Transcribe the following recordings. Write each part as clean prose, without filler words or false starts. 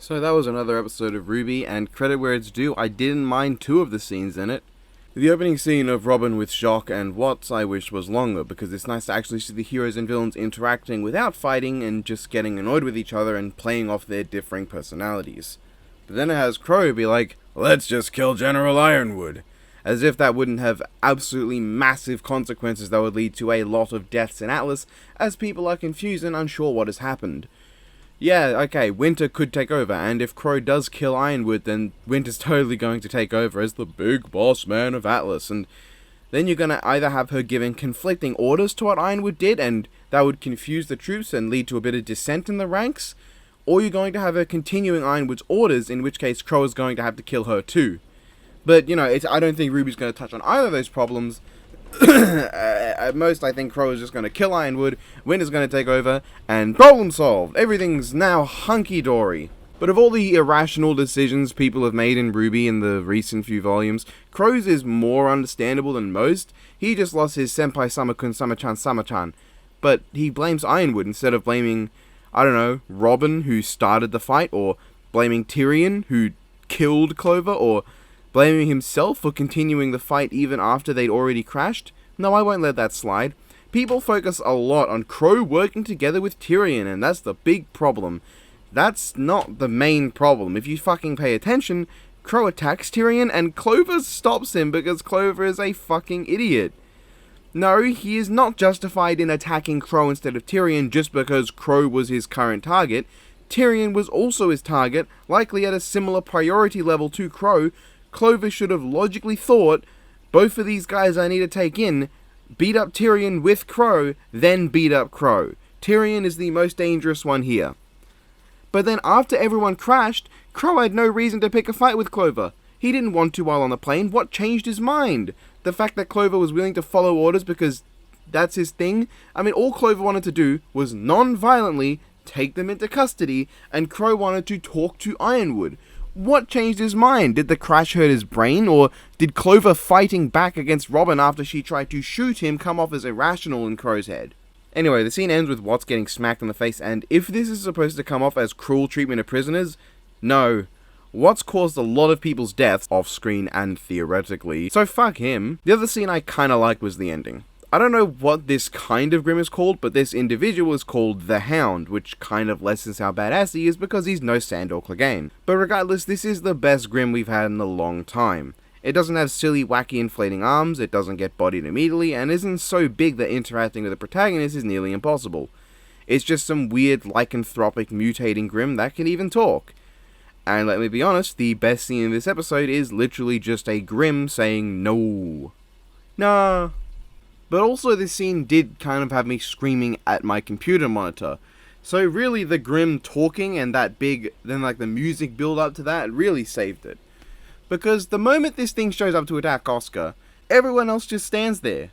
So that was another episode of RWBY, and credit where it's due, I didn't mind two of the scenes in it. The opening scene of Robin with Shock and Watts I wish was longer, because it's nice to actually see the heroes and villains interacting without fighting and just getting annoyed with each other and playing off their differing personalities. But then it has Crow be like, "Let's just kill General Ironwood," as if that wouldn't have absolutely massive consequences that would lead to a lot of deaths in Atlas, as people are confused and unsure what has happened. Yeah, okay, Winter could take over, and if Crow does kill Ironwood, then Winter's totally going to take over as the big boss man of Atlas, and then you're gonna either have her giving conflicting orders to what Ironwood did, and that would confuse the troops and lead to a bit of dissent in the ranks, or you're going to have her continuing Ironwood's orders, in which case Crow is going to have to kill her too. But, you know, I don't think RWBY's going to touch on either of those problems. At most, I think Crow is just going to kill Ironwood, Winter's going to take over, and problem solved. Everything's now hunky-dory. But of all the irrational decisions people have made in RWBY in the recent few volumes, Crow's is more understandable than most. He just lost his senpai Sama-kun Sama-chan. But he blames Ironwood instead of blaming, I don't know, Robin, who started the fight, or blaming Tyrion, who killed Clover, or blaming himself for continuing the fight even after they'd already crashed. No, I won't let that slide. People focus a lot on Crow working together with Tyrion, and that's the big problem. That's not the main problem. If you fucking pay attention, Crow attacks Tyrion and Clover stops him because Clover is a fucking idiot. No, he is not justified in attacking Crow instead of Tyrion just because Crow was his current target. Tyrion was also his target, likely at a similar priority level to Crow. Clover should have logically thought, both of these guys I need to take in, beat up Tyrion with Crow, then beat up Crow. Tyrion is the most dangerous one here. But then after everyone crashed, Crow had no reason to pick a fight with Clover. He didn't want to while on the plane. What changed his mind? The fact that Clover was willing to follow orders because that's his thing? I mean, all Clover wanted to do was non-violently take them into custody, and Crow wanted to talk to Ironwood. What changed his mind? Did the crash hurt his brain, or did Clover fighting back against Robin after she tried to shoot him come off as irrational in Crow's head? Anyway, the scene ends with Watts getting smacked in the face, and if this is supposed to come off as cruel treatment of prisoners, no. Watts caused a lot of people's deaths, off-screen and theoretically, so fuck him. The other scene I kinda liked was the ending. I don't know what this kind of Grim is called, but this individual is called the Hound, which kind of lessens how badass he is because he's no Sandor Clegane. But regardless, this is the best Grim we've had in a long time. It doesn't have silly, wacky, inflating arms, it doesn't get bodied immediately, and isn't so big that interacting with the protagonist is nearly impossible. It's just some weird, lycanthropic, mutating Grim that can even talk. And let me be honest, the best scene in this episode is literally just a Grim saying no. Nah. But also this scene did kind of have me screaming at my computer monitor. So really the Grim talking and that big, then like the music build up to that really saved it. Because the moment this thing shows up to attack Oscar, everyone else just stands there.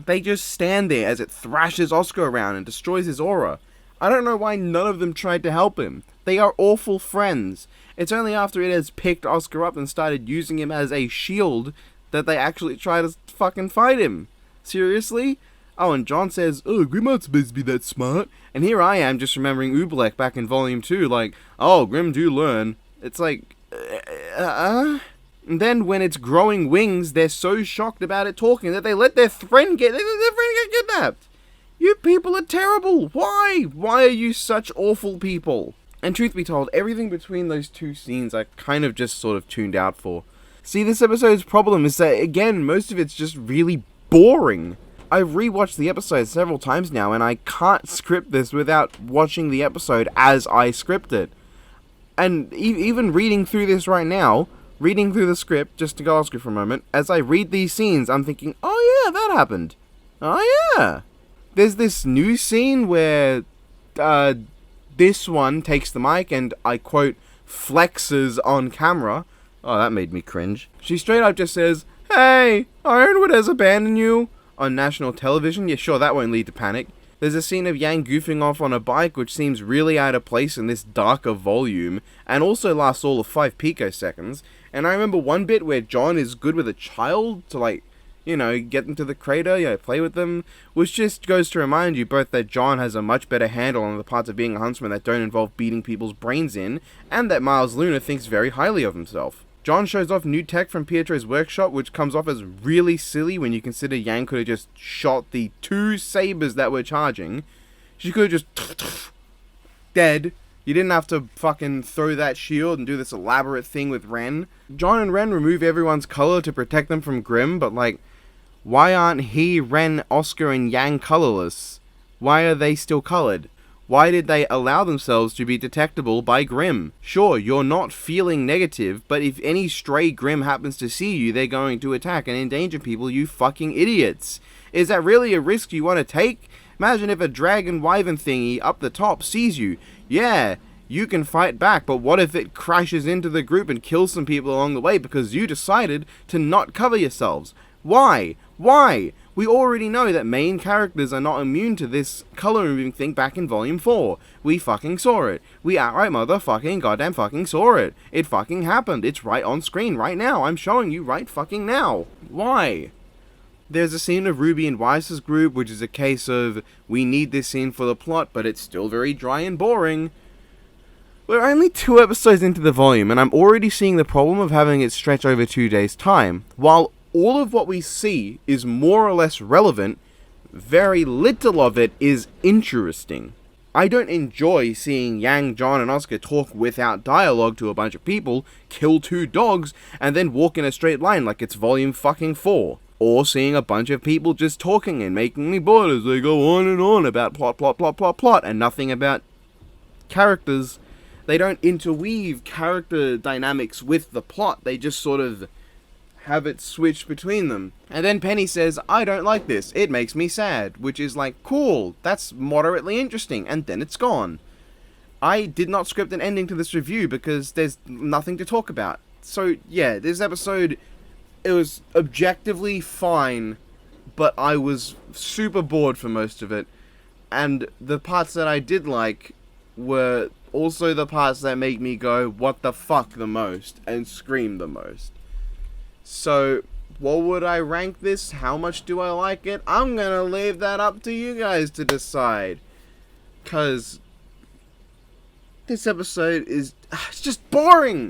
They just stand there as it thrashes Oscar around and destroys his aura. I don't know why none of them tried to help him. They are awful friends. It's only after it has picked Oscar up and started using him as a shield that they actually try to fucking fight him. Seriously? Oh, and John says, "Oh, Grim aren't supposed to be that smart." And here I am just remembering Oobleck back in Volume 2, like, oh, Grim do learn. It's like, And then when it's growing wings, they're so shocked about it talking that they let their friend get kidnapped. You people are terrible. Why? Why are you such awful people? And truth be told, everything between those two scenes I kind of just sort of tuned out for. See, this episode's problem is that, again, most of it's just really boring. I've rewatched the episode several times now, and I can't script this without watching the episode as I script it. And even reading through this right now, reading through the script, just to go Oscar for a moment, as I read these scenes, I'm thinking, oh yeah, that happened. Oh yeah. There's this new scene where this one takes the mic and, I quote, flexes on camera. Oh, that made me cringe. She straight up just says, "Hey, Ironwood has abandoned you," on national television. Yeah, sure, that won't lead to panic. There's a scene of Yang goofing off on a bike, which seems really out of place in this darker volume, and also lasts all of 5 picoseconds. And I remember one bit where John is good with a child to, like, get them to the crater, play with them, which just goes to remind you both that John has a much better handle on the parts of being a huntsman that don't involve beating people's brains in, and that Miles Luna thinks very highly of himself. John shows off new tech from Pietro's workshop, which comes off as really silly when you consider Yang could have just shot the 2 sabers that were charging. She could have just dead. You didn't have to fucking throw that shield and do this elaborate thing with Ren. John and Ren remove everyone's color to protect them from Grimm, but why aren't he, Ren, Oscar, and Yang colorless? Why are they still colored? Why did they allow themselves to be detectable by Grimm? Sure, you're not feeling negative, but if any stray Grimm happens to see you, they're going to attack and endanger people, you fucking idiots. Is that really a risk you want to take? Imagine if a dragon wyvern thingy up the top sees you. Yeah, you can fight back, but what if it crashes into the group and kills some people along the way because you decided to not cover yourselves? Why? Why? We already know that main characters are not immune to this color removing thing back in Volume 4. We fucking saw it. We outright motherfucking goddamn fucking saw it. It fucking happened. It's right on screen right now. I'm showing you right fucking now. Why? There's a scene of Ruby and Weiss's group, which is a case of, we need this scene for the plot, but it's still very dry and boring. We're only 2 episodes into the volume, and I'm already seeing the problem of having it stretch over 2 days' time. While all of what we see is more or less relevant, very little of it is interesting. I don't enjoy seeing Yang, John, and Oscar talk without dialogue to a bunch of people, kill 2 dogs, and then walk in a straight line like it's volume fucking 4. Or seeing a bunch of people just talking and making me bored as they go on and on about plot, and nothing about characters. They don't interweave character dynamics with the plot, they just sort of have it switched between them. And then Penny says, I don't like this, it makes me sad, which is cool, that's moderately interesting, and then it's gone. I did not script an ending to this review because there's nothing to talk about. So yeah, this episode, it was objectively fine, but I was super bored for most of it, and the parts that I did like were also the parts that make me go, what the fuck the most, and scream the most. So, what would I rank this? How much do I like it? I'm gonna leave that up to you guys to decide. 'Cause this episode is it's just boring!